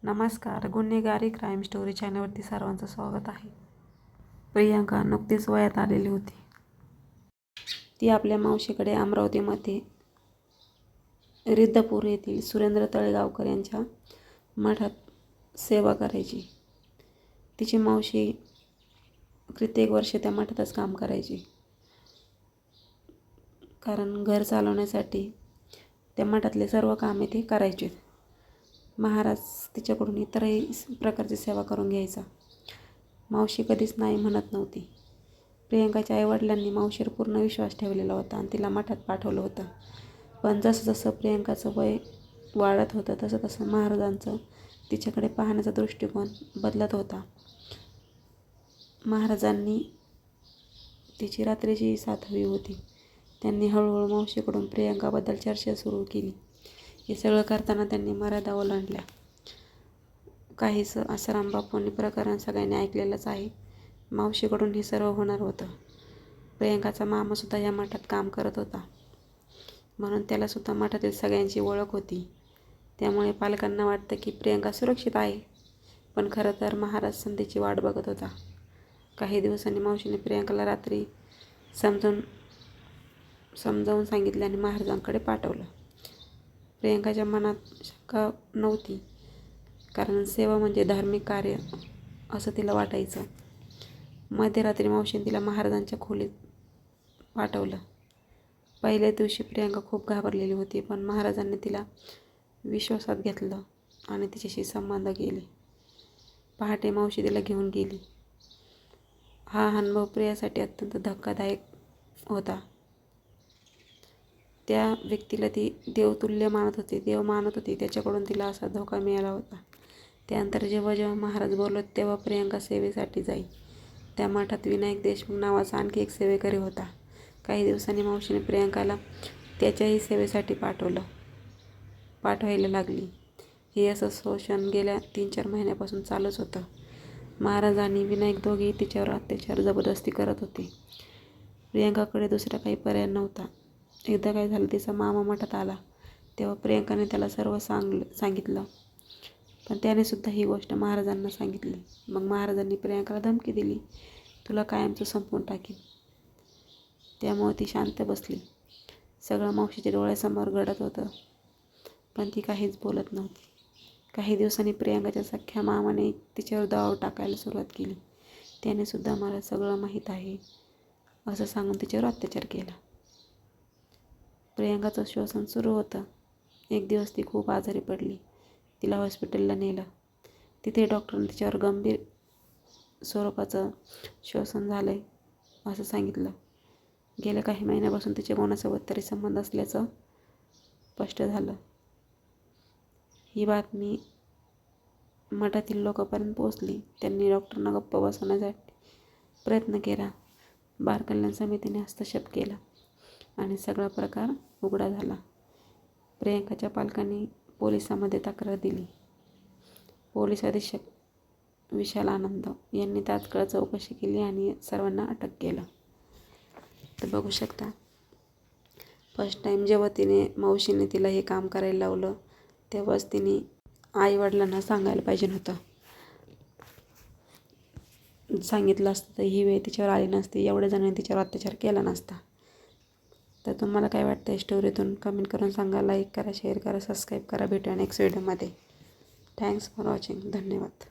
नमस्कार. गुन्हेगारी crime story चॅनलवरती सर्वांचं स्वागत आहे. प्रियांका नुकतीच वयात आलेली होती. ती आपल्या मावशीकडे अमरावतीमध्ये रिद्धपूर येथील सुरेंद्र तळेगावकर यांच्या मठात सेवा करायची. तिची मावशी कित्येक वर्ष त्या मठातच काम करायची, कारण घर चालवण्यासाठी त्या मठातले सर्व कामे ते करायचे. महाराज तिच्याकडून इतरही प्रकारची सेवा करून घ्यायचा. मावशी कधीच नाही म्हणत नव्हती. प्रियांकाच्या आईवडिलांनी मावशीवर पूर्ण विश्वास ठेवलेला होता आणि तिला मठात पाठवलं होतं. पण जसं जसं प्रियांकाचं वय वाढत होतं तसं तसं महाराजांचं तिच्याकडे पाहण्याचा दृष्टिकोन बदलत होता. महाराजांनी तिची रात्रीची साथ हवी होती. त्यांनी हळूहळू मावशीकडून प्रियांकाबद्दल चर्चा सुरू केली. हे सगळं करताना त्यांनी मर्यादा ओलांडल्या. काहीच आसाराम बापूंनी प्रकरण सगळ्यांनी ऐकलेलंच आहे. मावशीकडून हे सर्व होणार होतं. प्रियांकाचा मामासुद्धा या मठात काम करत होता, म्हणून त्यालासुद्धा मठातील सगळ्यांची ओळख होती. त्यामुळे पालकांना वाटतं की प्रियांका सुरक्षित आहे, पण खरं तर महाराज संधीची वाट बघत होता. काही दिवसांनी मावशीने प्रियांकाला रात्री समजावून सांगितले आणि महाराजांकडे पाठवलं. प्रियांकाच्या मनात शंका नव्हती, कारण सेवा म्हणजे धार्मिक कार्य असं तिला वाटायचं. मध्यरात्री मावशीने तिला महाराजांच्या खोलीत पाठवलं. पहिल्या दिवशी प्रियांका खूप घाबरलेली होती, पण महाराजांनी तिला विश्वासात घेतलं आणि तिच्याशी संबंध केले. पहाटे मावशी तिला घेऊन गेली. हा अनुभव प्रियासाठी अत्यंत धक्कादायक होता. त्या व्यक्तीला ती देव मानत होती, त्याच्याकडून तिला असा धोका मिळाला होता. त्यानंतर जेव्हा जेव्हा महाराज बोलत तेव्हा प्रियांका सेवेसाठी जाई. त्या मठात विनायक देशमुख नावाचा आणखी एक सेवेकरी होता. काही दिवसांनी मावशीने प्रियांकाला त्याच्याही सेवेसाठी पाठवायला लागली. हे असं शोषण गेल्या 3-4 महिन्यापासून चालूच होतं. महाराज आणि विनायक दोघेही तिच्यावर अत्याचार जबरदस्ती करत होते. प्रियांकाकडे दुसरा काही पर्याय नव्हता. एकदा काय झालं, तिचा मामा मठात आला तेव्हा प्रियांकाने त्याला सर्व सांगितलं, पण त्यानेसुद्धा ही गोष्ट महाराजांना सांगितली. मग महाराजांनी प्रियांकाला धमकी दिली, तुला कायमचं संपवून टाकीन. त्यामुळे ती शांत बसली. सगळं मावशीच्या डोळ्यासमोर घडत होतं, पण ती काहीच बोलत नव्हती. काही दिवसांनी प्रियांकाच्या सख्ख्या मामाने तिच्यावर दबाव टाकायला सुरुवात केली. त्यानेसुद्धा मला सगळं माहीत आहे असं सांगून तिच्यावर अत्याचार केला. प्रियांकाचं श्वसन सुरू होतं. एक दिवस ती खूप आजारी पडली. तिला हॉस्पिटलला नेलं. तिथे डॉक्टरांनी तिच्यावर गंभीर स्वरूपाचं श्वसन झालं आहे असं सांगितलं. गेल्या काही महिन्यापासून तिचे कोणासोबत तरी संबंध असल्याचं स्पष्ट झालं. ही बातमी मठातील लोकांपर्यंत पोहोचली. त्यांनी डॉक्टरांना गप्प बसवण्यासाठी प्रयत्न केला. बाल कल्याण समितीने हस्तक्षेप केला आणि सगळा प्रकार उघडा झाला. प्रियांकाच्या पालकांनी पोलिसांमध्ये तक्रार दिली. पोलीस अधीक्षक विशाल आनंद यांनी तात्काळ चौकशी केली आणि सर्वांना अटक केलं. तर बघू शकता, फर्स्ट टाईम जेव्हा मावशीने तिला हे काम करायला लावलं तेव्हाच तिने आईवडिलांना सांगायला पाहिजे नव्हतं. सांगितलं असतं तर ही वेळ तिच्यावर आली नसती, एवढ्या जणांनी तिच्यावर अत्याचार केला नसता. तर तुम्हाला काय वाटतं स्टोरीतून कमेंट करून सांगा. लाईक करा, शेअर करा, सबस्क्राईब करा. भेटूया नेक्स्ट व्हिडिओमध्ये. Thanks for watching. धन्यवाद.